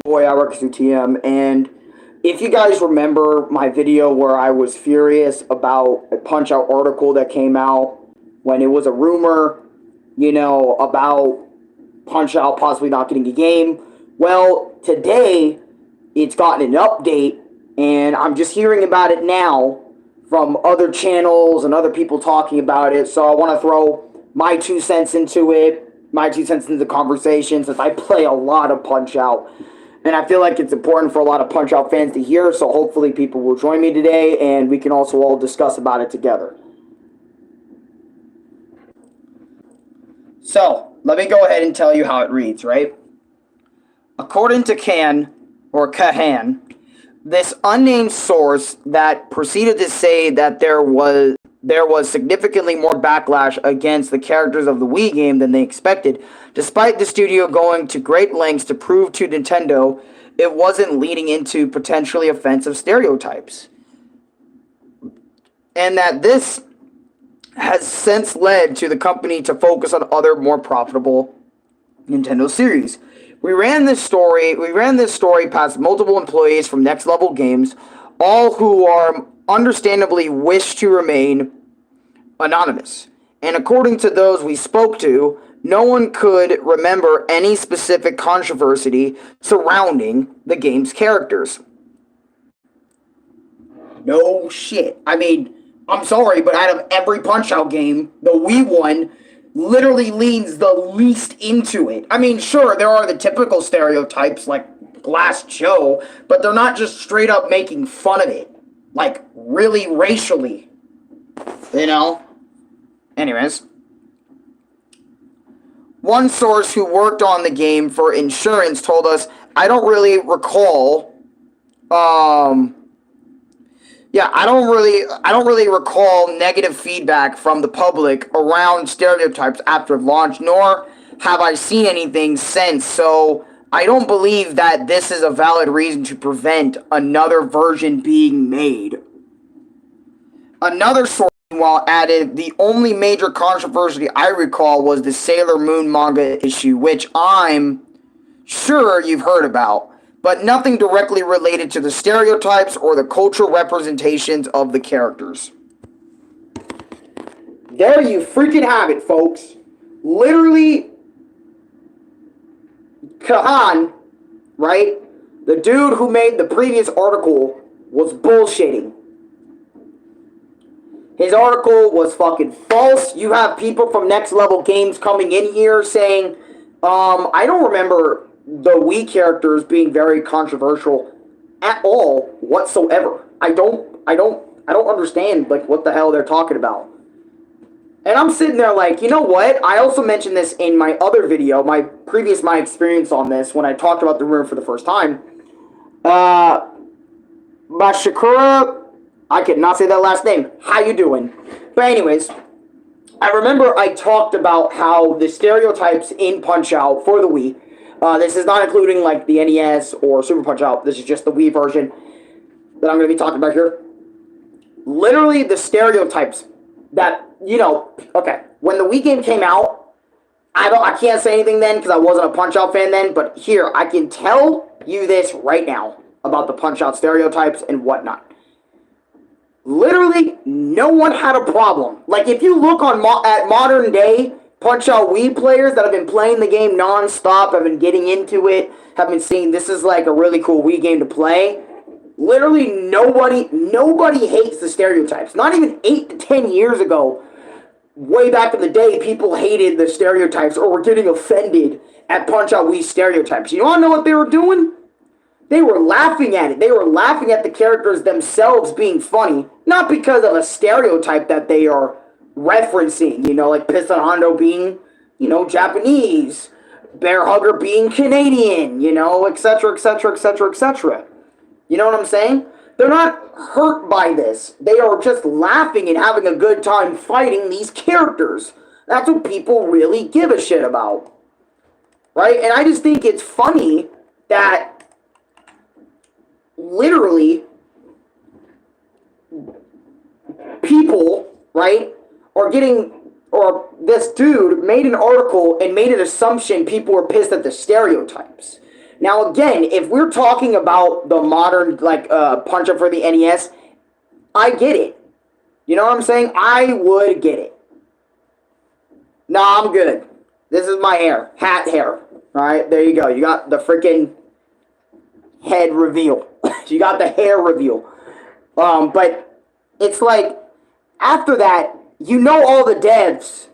boy Arekkusu TM, and if you guys remember my video where I was furious about a Punch-Out article that came out when it was a rumor, about Punch-Out possibly not getting a game, well, today it's gotten an update, and I'm just hearing about it now from other channels and other people talking about it, so I want to throw my 2 cents into it, my 2 cents into the conversation, since I play a lot of Punch-Out. And I feel like it's important for a lot of Punch-Out fans to hear, so hopefully people will join me today, and we can also all discuss about it together. So, let me go ahead and tell you how it reads, right? According to Kahan, this unnamed source that proceeded to say that there was significantly more backlash against the characters of the Wii game than they expected, despite the studio going to great lengths to prove to Nintendo it wasn't leading into potentially offensive stereotypes. And that this has since led to the company to focus on other more profitable Nintendo series. We ran this story past multiple employees from Next Level Games, all who are understandably wish to remain anonymous. And according to those we spoke to, no one could remember any specific controversy surrounding the game's characters. No shit. I mean, I'm sorry, but out of every Punch-Out game, the Wii one literally leans the least into it. I mean, sure, there are the typical stereotypes like Glass Joe, but they're not just straight up making fun of it. Like, really racially. Anyways. One source who worked on the game for insurance told us, I don't really recall, I don't really recall negative feedback from the public around stereotypes after launch, nor have I seen anything since, so I don't believe that this is a valid reason to prevent another version being made. Another source, meanwhile, added, the only major controversy I recall was the Sailor Moon manga issue, which I'm sure you've heard about, but nothing directly related to the stereotypes or the cultural representations of the characters. There you freaking have it, folks. Literally, Kahan, right? The dude who made the previous article was bullshitting. His article was fucking false. You have people from Next Level Games coming in here saying, I don't remember the Wii characters being very controversial at all whatsoever. I don't understand like what the hell they're talking about. And I'm sitting there like, you know what? I also mentioned this in my other video, my experience on this when I talked about the rumor for the first time. Mashikura, I could not say that last name. How you doing? But anyways, I remember I talked about how the stereotypes in Punch-Out for the Wii, this is not including like the NES or Super Punch-Out, this is just the Wii version that I'm going to be talking about here. Literally the stereotypes that, okay, when the Wii game came out, I can't say anything then because I wasn't a Punch-Out fan then, but here, I can tell you this right now about the Punch-Out stereotypes and whatnot. Literally, no one had a problem. Like, if you look at modern day Punch-Out Wii players that have been playing the game non-stop, have been getting into it, have been seeing this is like a really cool Wii game to play, literally nobody hates the stereotypes. Not even 8 to 10 years ago, way back in the day, people hated the stereotypes or were getting offended at Punch-Out Wii stereotypes. You want to know what they were doing? They were laughing at it. They were laughing at the characters themselves being funny, not because of a stereotype that they are referencing, like Piston Hondo being, Japanese, Bear Hugger being Canadian, etc., etc., etc., etc. You know what I'm saying? They're not hurt by this. They are just laughing and having a good time fighting these characters. That's what people really give a shit about. Right? And I just think it's funny that literally people, right, are getting, or this dude made an article and made an assumption people were pissed at the stereotypes. Now, again, if we're talking about the modern, like, Punch-Out for the NES, I get it. You know what I'm saying? I would get it. Nah, I'm good. This is my hair. Hat hair. Alright, there you go. You got the freaking head reveal. You got the hair reveal. But it's like, after that, you know all the devs,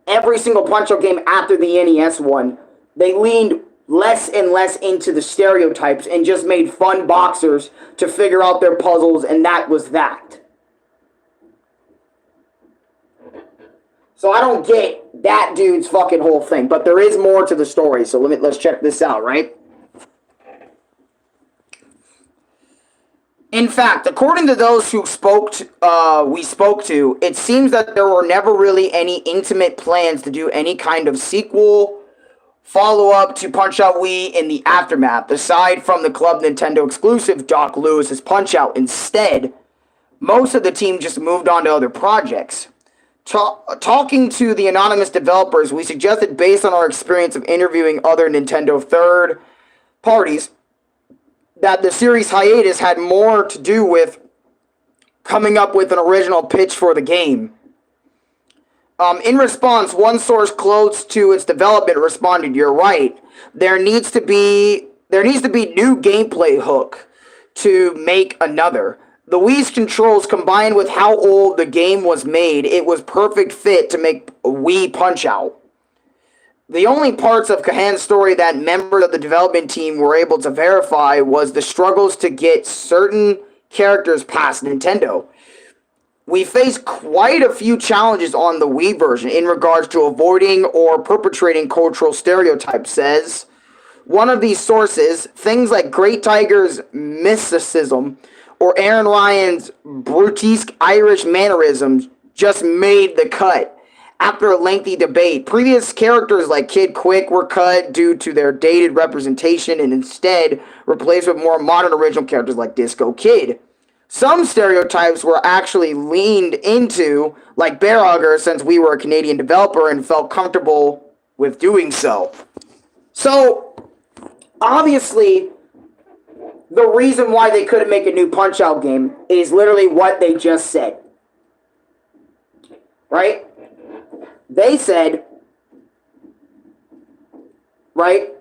every single Punch-Out game after the NES one, they leaned less and less into the stereotypes and just made fun boxers to figure out their puzzles, and that was that. So I don't get that dude's fucking whole thing, but there is more to the story, so let's check this out, right? In fact, according to those who we spoke to, it seems that there were never really any intimate plans to do any kind of sequel, follow-up to Punch-Out Wii in the aftermath, aside from the Club Nintendo exclusive Doc Lewis's Punch-Out. Instead, most of the team just moved on to other projects. Talking to the anonymous developers, we suggested, based on our experience of interviewing other Nintendo third parties, that the series hiatus had more to do with coming up with an original pitch for the game. In response, one source close to its development responded, "You're right. There needs to be new gameplay hook to make another. The Wii's controls, combined with how old the game was made, it was perfect fit to make a Wii Punch-Out. The only parts of Kahan's story that members of the development team were able to verify was the struggles to get certain characters past Nintendo. We faced quite a few challenges on the Wii version in regards to avoiding or perpetrating cultural stereotypes," says one of these sources. Things like Great Tiger's mysticism or Aaron Ryan's brusque Irish mannerisms just made the cut. After a lengthy debate, previous characters like Kid Quick were cut due to their dated representation and instead replaced with more modern original characters like Disco Kid. Some stereotypes were actually leaned into, like Bear Hugger, since we were a Canadian developer and felt comfortable with doing so. So, obviously, the reason why they couldn't make a new Punch-Out game is literally what they just said. Right? They said, right?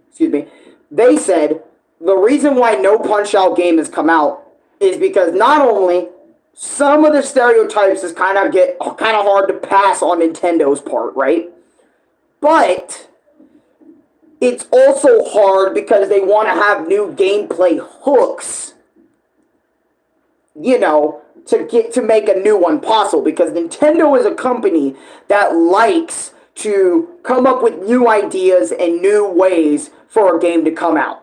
Excuse me. They said the reason why no Punch-Out game has come out is because not only some of the stereotypes is kind of hard to pass on Nintendo's part, right? But it's also hard because they want to have new gameplay hooks, you know, to make a new one possible, because Nintendo is a company that likes to come up with new ideas and new ways for a game to come out.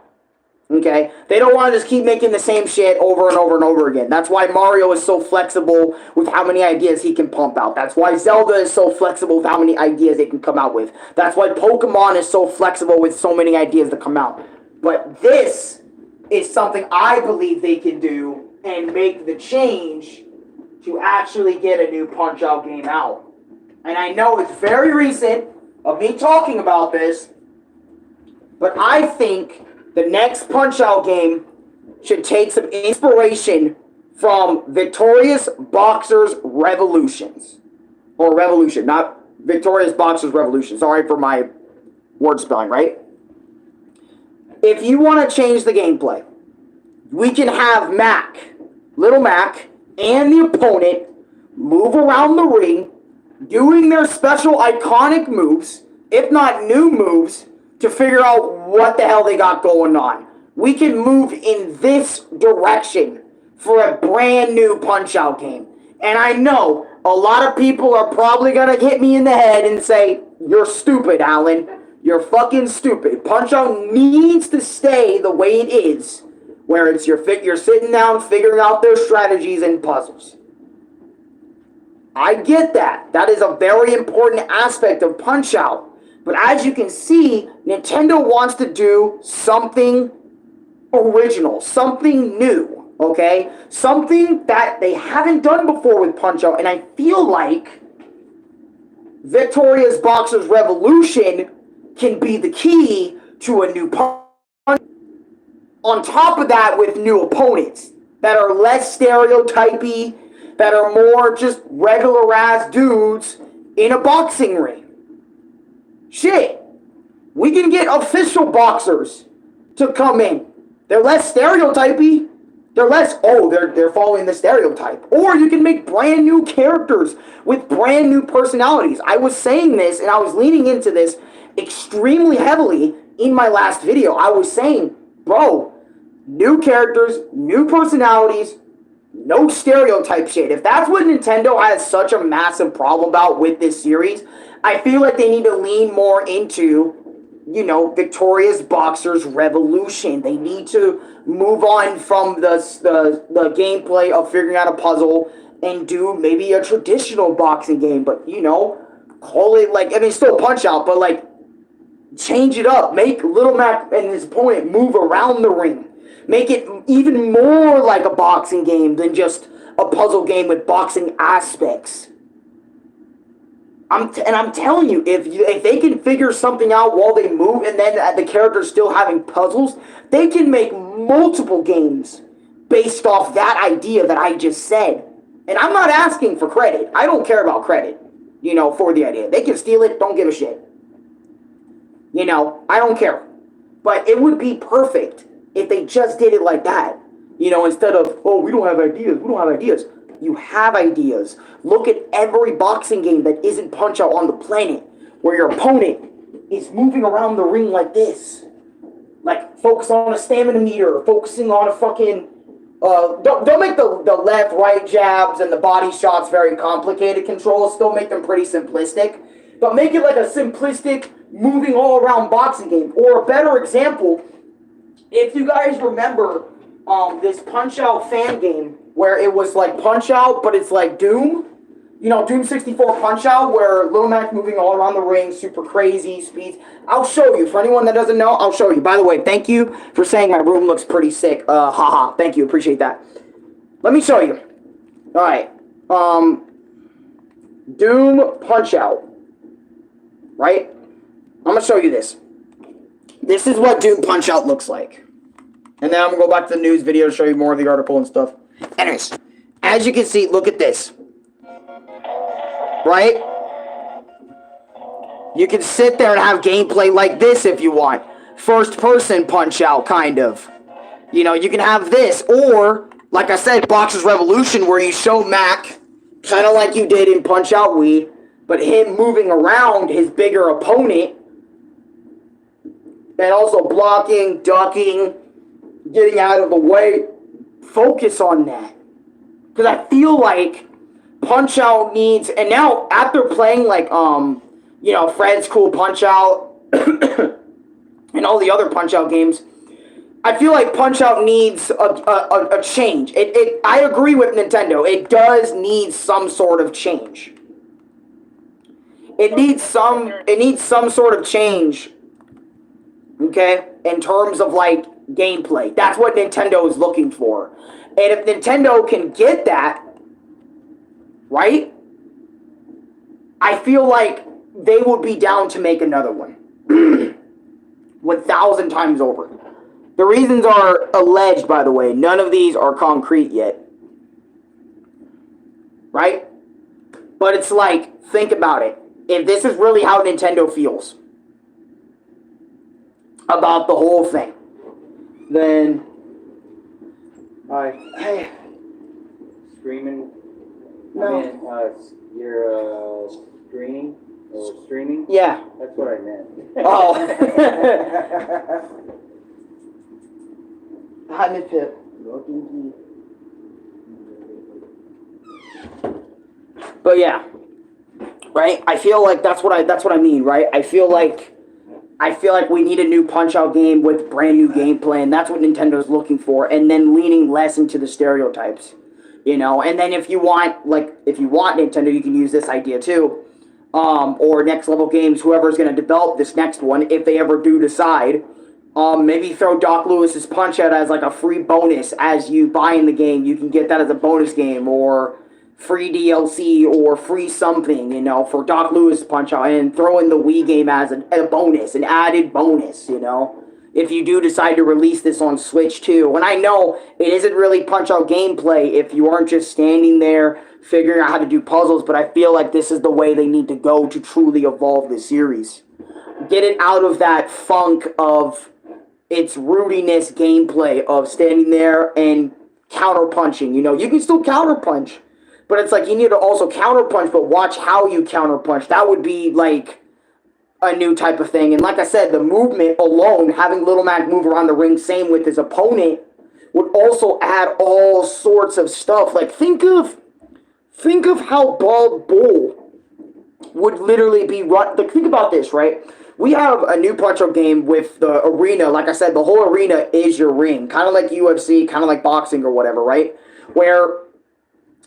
Okay? They don't want to just keep making the same shit over and over and over again. That's why Mario is so flexible with how many ideas he can pump out. That's why Zelda is so flexible with how many ideas it can come out with. That's why Pokemon is so flexible with so many ideas to come out. But this is something I believe they can do and make the change to actually get a new Punch-Out game out. And I know it's very recent of me talking about this, but I think the next Punch-Out game should take some inspiration from Victorious Boxers Revolutions. Or Revolution, not Victorious Boxers Revolution. Sorry for my word spelling, right? If you want to change the gameplay, we can have Mac, Little Mac, and the opponent move around the ring, doing their special iconic moves, if not new moves, to figure out what the hell they got going on. We can move in this direction for a brand new Punch-Out game. And I know a lot of people are probably going to hit me in the head and say, "You're stupid, Alan. You're fucking stupid. Punch-Out needs to stay the way it is, where it's you're sitting down figuring out their strategies and puzzles." I get that. That is a very important aspect of Punch-Out. But as you can see, Nintendo wants to do something original, something new, okay? Something that they haven't done before with Punch-Out, and I feel like Victorious Boxers Revolution can be the key to a new Punch-Out. On top of that, with new opponents that are less stereotypy, that are more just regular ass dudes in a boxing ring. Shit. We can get official boxers to come in. They're less stereotypy. They're less, they're following the stereotype. Or you can make brand new characters with brand new personalities. I was saying this and I was leaning into this extremely heavily in my last video. I was saying, bro, new characters, new personalities, no stereotype shit. If that's what Nintendo has such a massive problem about with this series, I feel like they need to lean more into, you know, Victoria's Boxers Revolution. They need to move on from the gameplay of figuring out a puzzle and do maybe a traditional boxing game, but, you know, call it like, I mean, still Punch Out, but like, change it up. Make Little Mac and his opponent move around the ring. Make it even more like a boxing game than just a puzzle game with boxing aspects. I'm telling you, if they can figure something out while they move and then the character's still having puzzles, they can make multiple games based off that idea that I just said. And I'm not asking for credit. I don't care about credit, you know, for the idea. They can steal it, don't give a shit. You know, I don't care. But it would be perfect if they just did it like that. You know, instead of, oh, we don't have ideas, we don't have ideas. You have ideas. Look at every boxing game that isn't Punch Out on the planet, where your opponent is moving around the ring like this. Like, focus on a stamina meter, focusing on a fucking... Don't make the left, right jabs and the body shots very complicated controls. Still make them pretty simplistic. But make it like a simplistic, moving all around boxing game. Or a better example, if you guys remember this Punch Out fan game, where it was like Punch Out, but it's like Doom. You know, Doom 64 Punch Out, where Little Mac moving all around the ring, super crazy speeds. I'll show you. For anyone that doesn't know, I'll show you. By the way, thank you for saying my room looks pretty sick. Haha, thank you. Appreciate that. Let me show you. Alright. Doom Punch Out. Right? I'm going to show you this. This is what Doom Punch Out looks like. And then I'm going to go back to the news video to show you more of the article and stuff. Anyways, as you can see, look at this. Right? You can sit there and have gameplay like this if you want. First person Punch Out, kind of. You know, you can have this. Or, like I said, Boxers Revolution, where you show Mac, kind of like you did in Punch Out Wii, but him moving around his bigger opponent. And also blocking, ducking, getting out of the way. Focus on that. Because I feel like Punch Out needs, and now after playing like you know, Fred's Cool Punch Out and all the other Punch Out games, I feel like Punch Out needs a change. I agree with Nintendo. It does need some sort of change. It needs some sort of change. Okay? In terms of like gameplay. That's what Nintendo is looking for. And if Nintendo can get that, right? I feel like they would be down to make another one. 1,000 times over. The reasons are alleged, by the way. None of these are concrete yet. Right? But it's like, think about it. If this is really how Nintendo feels about the whole thing, then... Hey. Screaming? No. I mean, you're screening? Or streaming? Yeah. That's what I meant. Oh. Hi, Miss Pip. But yeah. Right? I feel like that's what I mean, right? I feel like we need a new Punch-Out game with brand new gameplay, and that's what Nintendo's looking for, and then leaning less into the stereotypes. You know, and then if you want Nintendo, you can use this idea too. Or Next Level Games, whoever's going to develop this next one, if they ever do decide, maybe throw Doc Lewis's Punch-Out as like a free bonus as you buy in the game. You can get that as a bonus game, or free DLC, or free something, you know, for Doc Lewis Punch-Out, and throw in the Wii game as a bonus, an added bonus, you know. if you do decide to release this on Switch too. And I know it isn't really Punch-Out gameplay if you aren't just standing there figuring out how to do puzzles, but I feel like this is the way they need to go to truly evolve the series. Get it out of that funk of its rootiness gameplay of standing there and counter-punching. You know, you can still counter-punch, but it's like you need to also counter-punch, but watch how you counter-punch. That would be like a new type of thing. And like I said, the movement alone, having Little Mac move around the ring, same with his opponent, would also add all sorts of stuff. Like, think of how Bald Bull would literally be run. Like, think about this, right? We have a new Punch-Out game with the arena. Like I said, the whole arena is your ring. Kind of like UFC, kind of like boxing or whatever, right? Where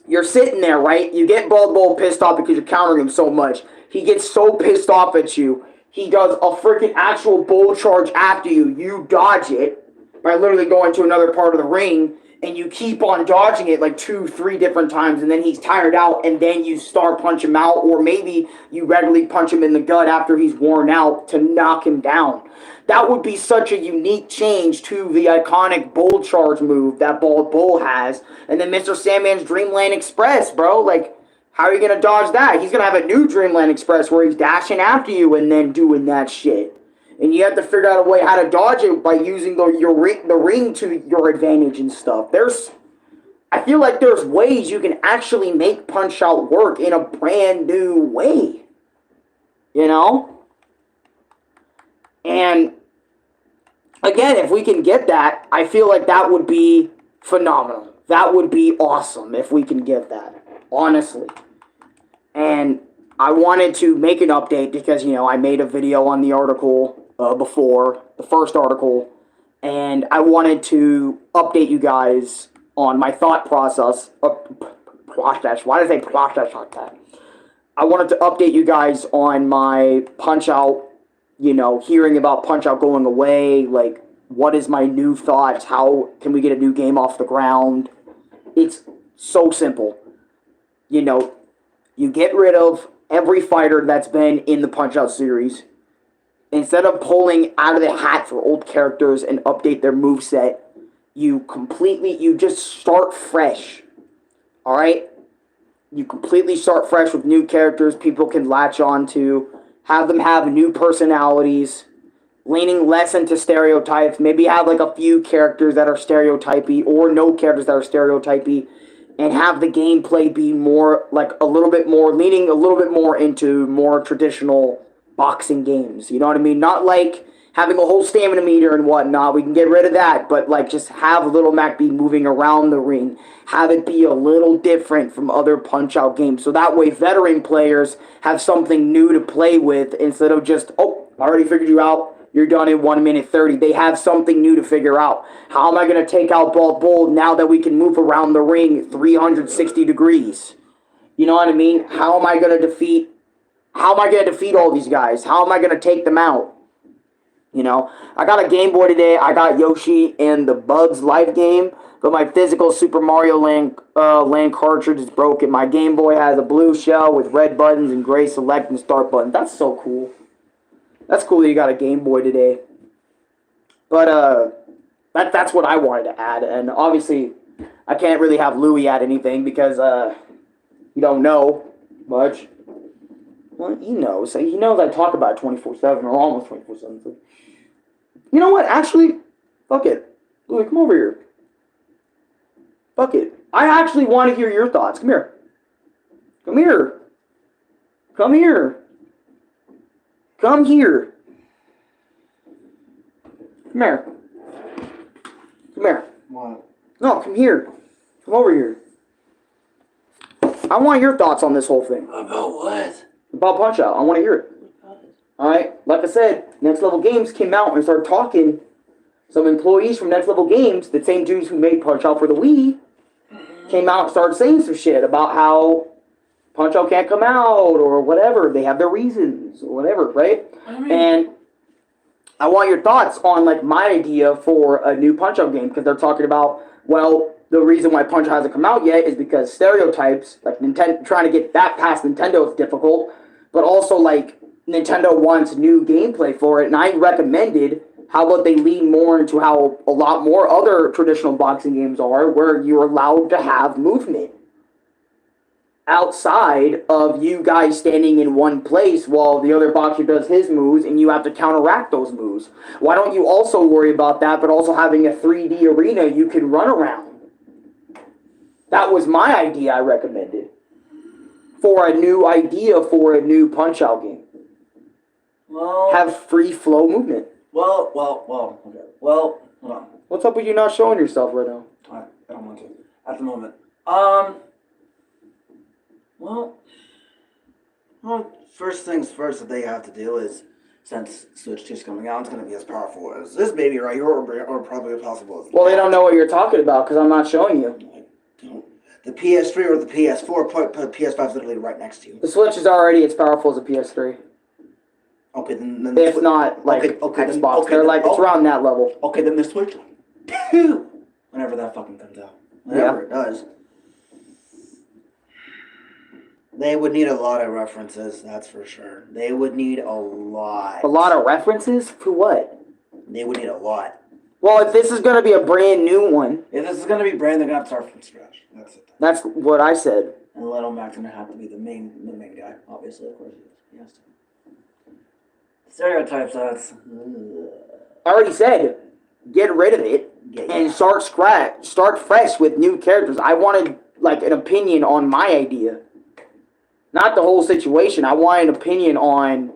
you're sitting there, right? You get Bald Bull pissed off because you're countering him so much. He gets so pissed off at you, he does a freaking actual bull charge after you. You dodge it by literally going to another part of the ring, and you keep on dodging it like 2-3 different times, and then he's tired out, and then you star punch him out, or maybe you regularly punch him in the gut after he's worn out to knock him down. That would be such a unique change to the iconic bull charge move that Bald Bull has. And then Mr. Sandman's Dreamland Express, bro. Like, how are you going to dodge that? He's going to have a new Dreamland Express where he's dashing after you and then doing that shit. And you have to figure out a way how to dodge it by using the ring to your advantage and stuff. I feel like there's ways you can actually make Punch-Out work in a brand new way. You know? And again, if we can get that, I feel like that would be phenomenal. That would be awesome if we can get that, honestly. And I wanted to make an update because, you know, I made a video on the article before, the first article, and I wanted to update you guys on my thought process. Process. Why did I say process like that? I wanted to update you guys on my Punch-Out, you know, hearing about Punch-Out going away, like, what is my new thoughts? How can we get a new game off the ground? It's so simple. You know, you get rid of every fighter that's been in the Punch-Out series. Instead of pulling out of the hat for old characters and update their moveset, you just start fresh. Alright? You completely start fresh with new characters people can latch on to. Have them have new personalities, leaning less into stereotypes. Maybe have like a few characters that are stereotypy or no characters that are stereotypy, and have the gameplay be more like leaning a little bit more into more traditional boxing games. You know what I mean? Not like having a whole stamina meter and whatnot. We can get rid of that, but like just have Little Mac be moving around the ring. Have it be a little different from other Punch-Out games. So that way veteran players have something new to play with instead of just, oh, I already figured you out. You're done in 1 minute 30. They have something new to figure out. How am I going to take out Bald Bull now that we can move around the ring 360 degrees? You know what I mean? How am I going to defeat all these guys? How am I going to take them out? You know, I got a Game Boy today. I got Yoshi and the Bugs Life game, but my physical Super Mario Land cartridge is broken. My Game Boy has a blue shell with red buttons and gray select and start button. That's so cool. That's cool that you got a Game Boy today. But that's what I wanted to add. And obviously, I can't really have Louie add anything because you don't know much. Well, he knows. He knows I talk about it 24/7 or almost 24/7. So. You know what? Actually, fuck it. Louie, come over here. Fuck it. I actually want to hear your thoughts. Come here. Come here. Come here. Come here. Come here. Come here. What? No, come here. Come over here. I want your thoughts on this whole thing. About what? About Punch-Out. I want to hear it. Alright? Like I said, Next Level Games came out and started talking. Some employees from Next Level Games, the same dudes who made Punch-Out for the Wii, came out and started saying some shit about how Punch-Out can't come out or whatever. They have their reasons or whatever, right? And I want your thoughts on like my idea for a new Punch-Out game because they're talking about, well, the reason why Punch-Out hasn't come out yet is because stereotypes, like Nintendo, trying to get that past Nintendo is difficult, but also like Nintendo wants new gameplay for it, and I recommended How about they lean more into how a lot more other traditional boxing games are, where you're allowed to have movement outside of you guys standing in one place while the other boxer does his moves and you have to counteract those moves. Why don't you also worry about that, but also having a 3D arena you can run around? That was my idea I recommended for a new Punch-Out game. Well, have free flow movement. Well, okay. Well, hold on. What's up with you not showing yourself right now? I don't want to at the moment. Well, first things first that they have to do is, since Switch 2 is coming out, it's going to be as powerful as this baby right here, or probably as possible as well, they don't know what you're talking about because I'm not showing you. The PS3 or the PS4, put PS5 literally right next to you. The Switch is already as powerful as a PS3. Okay, then if not, like, Xbox. They're like, it's around that level. Okay, then the Switch 2, whenever that fucking comes out. Whenever it does. They would need a lot of references, that's for sure. They would need a lot. A lot of references? For what? They would need a lot. Well, if this is going to be a brand new one... If this is going to be brand, they're going to have to start from scratch. That's it. That's what I said. And Little Mac's going to have to be the main guy, obviously, of course he is. He has to. Stereotypes, that's... I already said, get rid of it and start fresh with new characters. I wanted, like, an opinion on my idea. Not the whole situation. I want an opinion on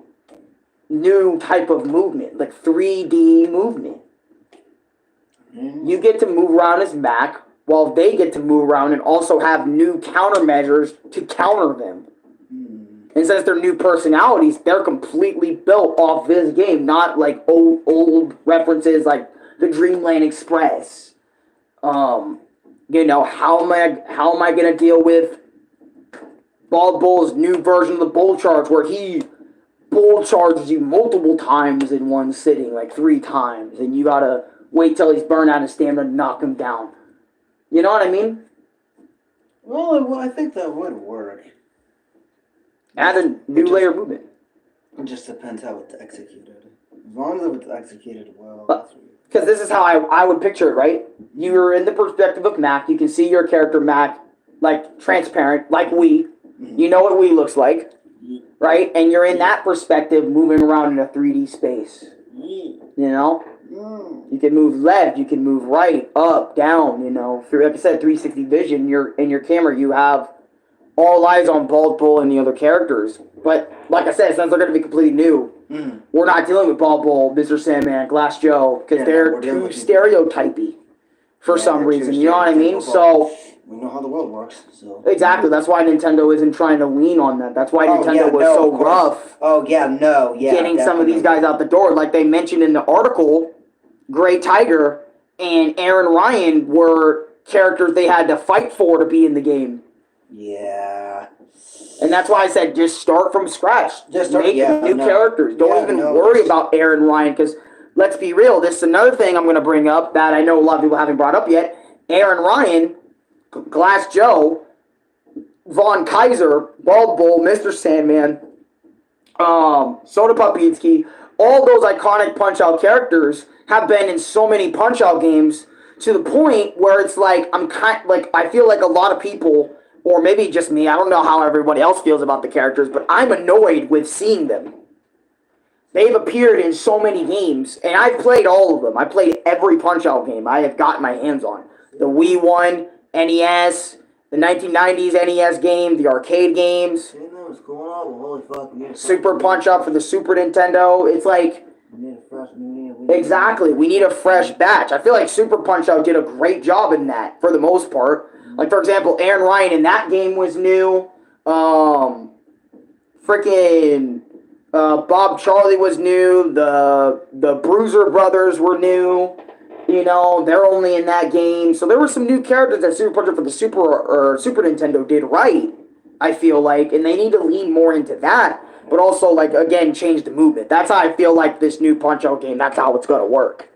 new type of movement, like 3D movement. You get to move around as Mac, while they get to move around and also have new countermeasures to counter them. And since they're new personalities, they're completely built off this game, not like old references like the Dreamland Express. How am I gonna deal with Bald Bull's new version of the bull charge, where he bull charges you multiple times in one sitting, like 3 times, and you gotta wait till he's burned out of stamina to knock him down. You know what I mean? Well, I think that would work. Add a new layer of movement. It just depends how it's executed. As long as it's executed well. Because this is how I would picture it, right? You're in the perspective of Mac. You can see your character Mac, like, transparent, like we. You know what we looks like, right? And you're in that perspective moving around in a 3D space. You know? You can move left, you can move right, up, down, you know. Like I said, 360 vision, in your camera, you have all eyes on Bald Bull and the other characters. But, like I said, since they're going to be completely new, we're not dealing with Bald Bull, Mr. Sandman, Glass Joe, because they're too stereotypy for some reason, you know what I mean? So... we know how the world works, so... Exactly, that's why Nintendo isn't trying to lean on that. That's why Nintendo was so rough. Getting some of these guys out the door. Like they mentioned in the article, Gray Tiger and Aaron Ryan were characters they had to fight for to be in the game. Yeah. And that's why I said just start from scratch. Just make new characters. Don't even worry about Aaron Ryan, because let's be real, this is another thing I'm going to bring up that I know a lot of people haven't brought up yet. Aaron Ryan... Glass Joe, Von Kaiser, Bald Bull, Mr. Sandman, Soda Popinski, all those iconic Punch-Out characters have been in so many Punch-Out games to the point where it's like, I feel like a lot of people, or maybe just me, I don't know how everybody else feels about the characters, but I'm annoyed with seeing them. They've appeared in so many games, and I've played all of them. I played every Punch-Out game I have gotten my hands on. The Wii one, NES, the 1990s NES game, the arcade games, Super Punch-Out for the Super Nintendo. It's like, exactly, we need a fresh batch. I feel like Super Punch-Out did a great job in that, for the most part. Like, for example, Aaron Ryan in that game was new. Bob Charlie was new. The Bruiser Brothers were new. You know, they're only in that game. So there were some new characters that Super Punch-Out for the Super Nintendo did right, I feel like. And they need to lean more into that. But also, like, again, change the movement. That's how I feel like this new Punch-Out game, that's how it's going to work.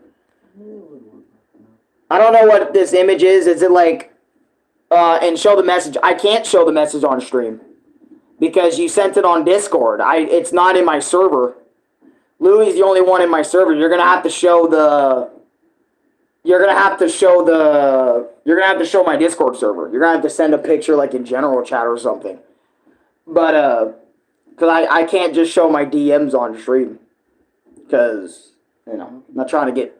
I don't know what this image is. Is it like, and show the message. I can't show the message on stream because you sent it on Discord. It's not in my server. Louis the only one in my server. You're gonna have to show the. You're gonna have to show the. You're gonna have to show my Discord server. You're gonna have to send a picture like in general chat or something. But because I can't just show my DMs on stream. Because I'm not trying to get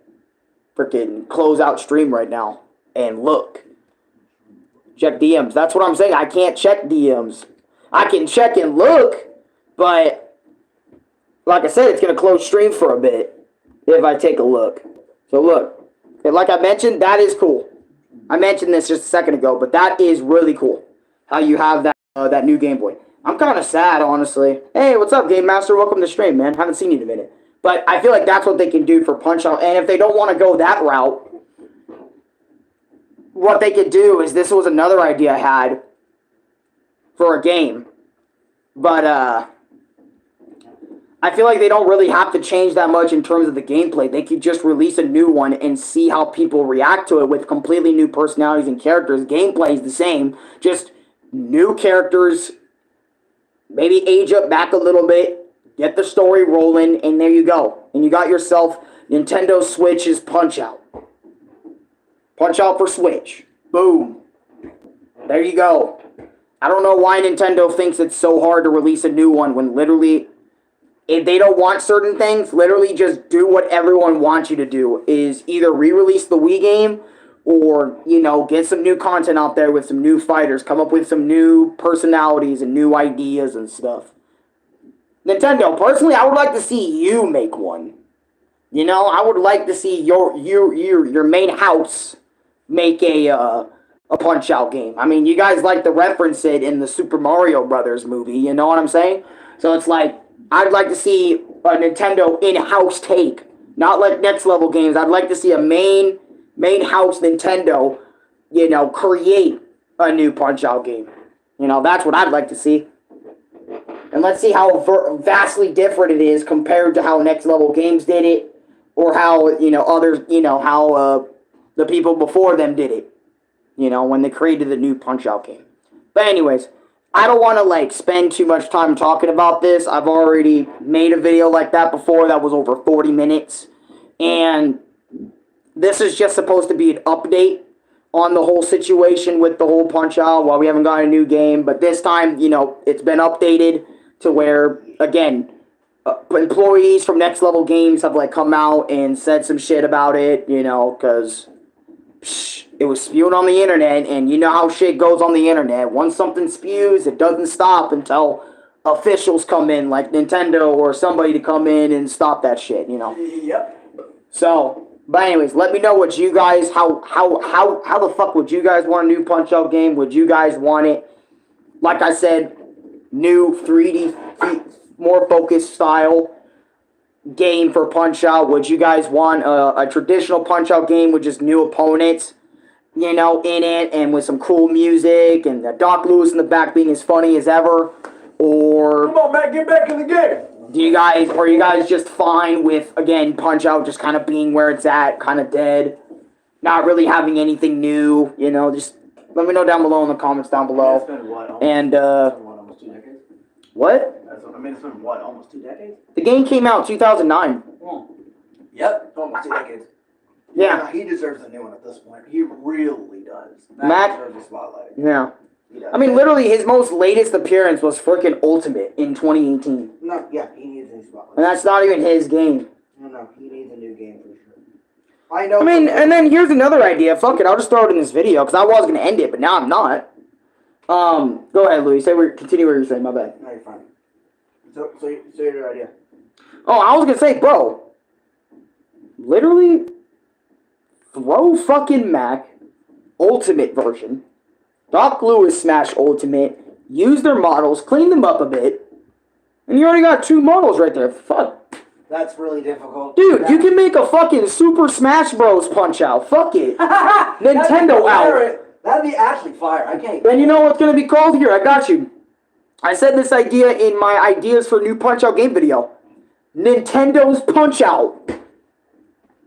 freaking close out stream right now and look. Check DMs. That's what I'm saying. I can't check DMs. I can check and look, but like I said, it's going to close stream for a bit if I take a look. So look, and like I mentioned, that is cool. I mentioned this just a second ago, but that is really cool. How you have that new Game Boy. I'm kind of sad, honestly. Hey, what's up, Game Master? Welcome to stream, man. Haven't seen you in a minute. But I feel like that's what they can do for Punch-Out. And if they don't want to go that route, what they could do is, this was another idea I had for a game. But I feel like they don't really have to change that much in terms of the gameplay. They could just release a new one and see how people react to it with completely new personalities and characters. Gameplay is the same, just new characters, maybe age up back a little bit, get the story rolling, and there you go. And you got yourself Nintendo Switch's Punch-Out. Punch-Out for Switch. Boom. There you go. I don't know why Nintendo thinks it's so hard to release a new one when literally, if they don't want certain things, literally just do what everyone wants you to do. Is either re-release the Wii game or, get some new content out there with some new fighters. Come up with some new personalities and new ideas and stuff. Nintendo, personally, I would like to see you make one. I would like to see your main house make a Punch-Out game. I mean, you guys like to reference it in the Super Mario Brothers movie, you know what I'm saying? So it's like, I'd like to see a Nintendo in-house take. Not like next level games. I'd like to see a main house Nintendo, create a new Punch-Out game. That's what I'd like to see. And let's see how vastly different it is compared to how next level games did it. Or how, others, how the people before them did it. When they created the new Punch-Out game. But anyways, I don't want to, spend too much time talking about this. I've already made a video like that before that was over 40 minutes. And this is just supposed to be an update on the whole situation with the whole Punch-Out while we haven't got a new game. But this time, it's been updated to where, again, employees from Next Level Games have, come out and said some shit about it, because it was spewing on the internet, and you know how shit goes on the internet. Once something spews, it doesn't stop until officials come in, like Nintendo or somebody to come in and stop that shit, Yep. So, but anyways, let me know what you guys, how the fuck would you guys want a new Punch-Out game? Would you guys want it, like I said, new 3D, more focused style game for Punch-Out? Would you guys want a traditional Punch-Out game with just new opponents, in it, and with some cool music, and Doc Lewis in the back being as funny as ever? Or Come on, man, get back in the game. Are you guys just fine with, again, Punch-Out just kind of being where it's at, kind of dead, not really having anything new? Just let me know down below in the comments down below. It's been what? Almost 2 decades? What? It's been what? Almost 2 decades? The game came out in 2009. Yep, almost 2 decades. Yeah. He deserves a new one at this point. He really does. Mac deserves a spotlight. Yeah. I mean, literally, his most latest appearance was freaking Ultimate in 2018. No, yeah, he needs a new spotlight. And that's not even his game. No, he needs a new game for sure. I know. I mean, and then here's another idea. Fuck it, I'll just throw it in this video, because I was going to end it, but now I'm not. Go ahead, Louis. Continue what you're saying, my bad. No, you're fine. So your idea. Oh, I was going to say, bro, literally, throw fucking Mac Ultimate version, Doc Lewis Smash Ultimate, use their models, clean them up a bit, and you already got 2 models right there. Fuck. That's really difficult. Dude, you can make a fucking Super Smash Bros. Punch-Out. Fuck it. Nintendo out. That'd be actually fire. I can't. And you know what's going to be called here? I got you. I said this idea in my ideas for new Punch-Out game video. Nintendo's Punch-Out.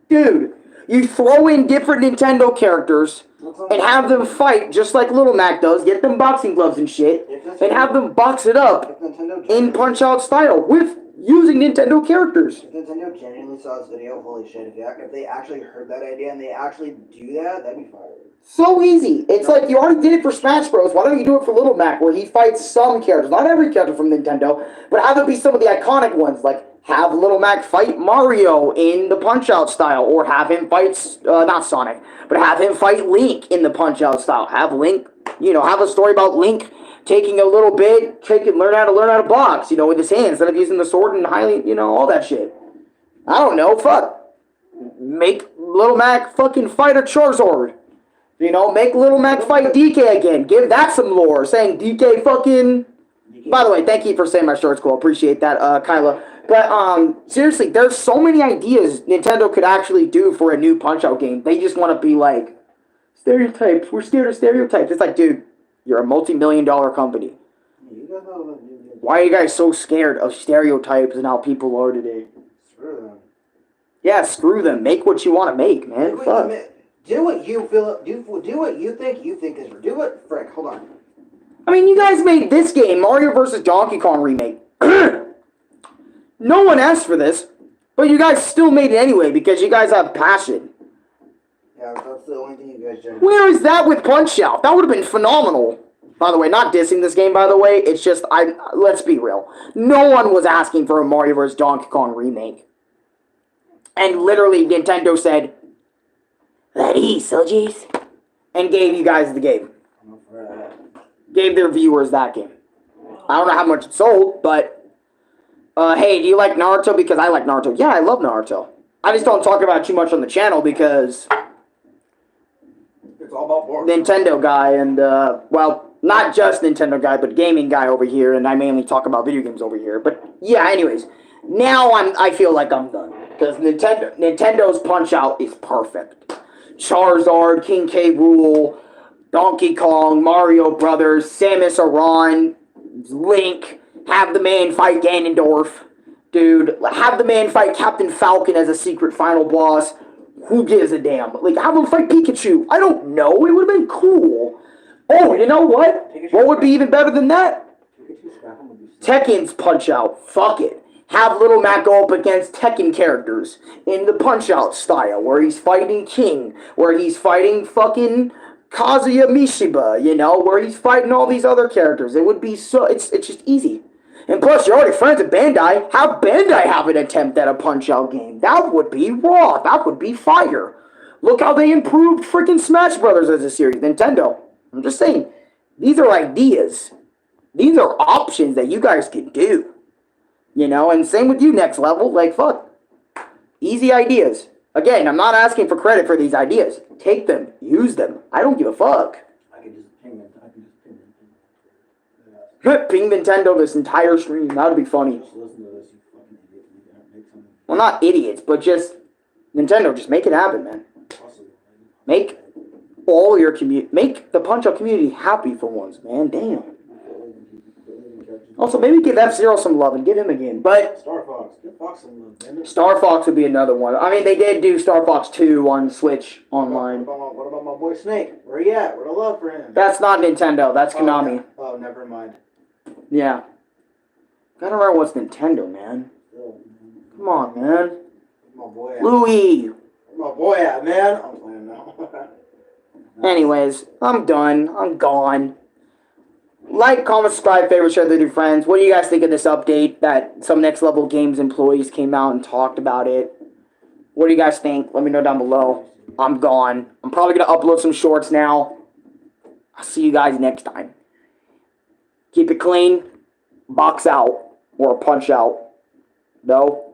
Dude, you throw in different Nintendo characters and have them fight just like Little Mac does. Get them boxing gloves and shit. And have them box it up in Punch-Out style with using Nintendo characters. If Nintendo genuinely saw this video, holy shit, if they actually heard that idea and they actually do that, that'd be fire. So easy. It's like you already did it for Smash Bros. Why don't you do it for Little Mac, where he fights some characters, not every character from Nintendo, but have it be some of the iconic ones, like have Little Mac fight Mario in the Punch-Out style, or have him fight, not Sonic, but have him fight Link in the Punch-Out style. Have Link, have a story about Link taking a little bit, learn how to box, with his hands, instead of using the sword and all that shit. I don't know, fuck. Make Little Mac fucking fight a Charizard. Make Little Mac fight DK again. Give that some lore. Saying DK fucking... By the way, thank you for saying my short's cool. Appreciate that, Kyla. But, seriously, there's so many ideas Nintendo could actually do for a new Punch-Out game. They just want to be like, stereotypes. We're scared of stereotypes. It's like, dude, you're a multi-million-dollar company. Why are you guys so scared of stereotypes and how people are today? Screw them. Yeah, screw them. Make what you want to make, man. Fuck. Do what you feel. Do what you think is. Do it, frick. Hold on. I mean, you guys made this game, Mario vs. Donkey Kong remake. No one asked for this, but you guys still made it anyway because you guys have passion. Yeah, that's the only thing you guys did. Where is that with Punch-Out? That would have been phenomenal. By the way, not dissing this game, by the way. It's just, let's be real. No one was asking for a Mario vs. Donkey Kong remake. And literally, Nintendo said, ready, soldiers, and gave you guys the game. Gave their viewers that game. I don't know how much it sold, but hey, do you like Naruto? Because I like Naruto. Yeah, I love Naruto. I just don't talk about it too much on the channel because it's all about board. Nintendo guy and well, not just Nintendo guy, but gaming guy over here, and I mainly talk about video games over here. But yeah, anyways, now I feel like I'm done because Nintendo's Punch-Out is perfect. Charizard, King K. Rool, Donkey Kong, Mario Brothers, Samus Aran, Link, have the man fight Ganondorf. Dude, have the man fight Captain Falcon as a secret final boss. Who gives a damn? Like, have him fight Pikachu. I don't know. It would have been cool. Oh, you know what? What would be even better than that? Tekken's Punch-Out. Fuck it. Have Little Mac go up against Tekken characters in the Punch-Out style, where he's fighting King, where he's fighting fucking Kazuya Mishiba, where he's fighting all these other characters. It would be so... It's just easy. And plus, you're already friends with Bandai. Have Bandai have an attempt at a Punch-Out game. That would be raw. That would be fire. Look how they improved freaking Smash Brothers as a series. Nintendo. I'm just saying. These are ideas. These are options that you guys can do. And same with you, Next Level. Like, fuck. Easy ideas. Again, I'm not asking for credit for these ideas. Take them. Use them. I don't give a fuck. I can just ping them. Ping Nintendo this entire stream. That would be funny. Just listen to this, you fucking idiot. Well, not idiots, but just... Nintendo, just make it happen, man. Make all your community... Make the Punch-Out community happy for once, man. Damn. Also, maybe give F-Zero some love and give him a game. But Star Fox. Give Fox some love, man. Star Fox would be another one. I mean, they did do Star Fox 2 on Switch online. What about my boy Snake? Where he at? Where the love for him? That's not Nintendo. That's Konami. Oh, never mind. Yeah. Gotta remember what's Nintendo, man. Come on, man. My boy. Louis. My boy at, man. I'm playing now. Anyways, I'm done. I'm gone. Like, comment, subscribe, favorite, share with your friends. What do you guys think of this update that some Next Level Games employees came out and talked about it? What do you guys think? Let me know down below. I'm gone. I'm probably going to upload some shorts now. I'll see you guys next time. Keep it clean. Box out. Or punch out. No?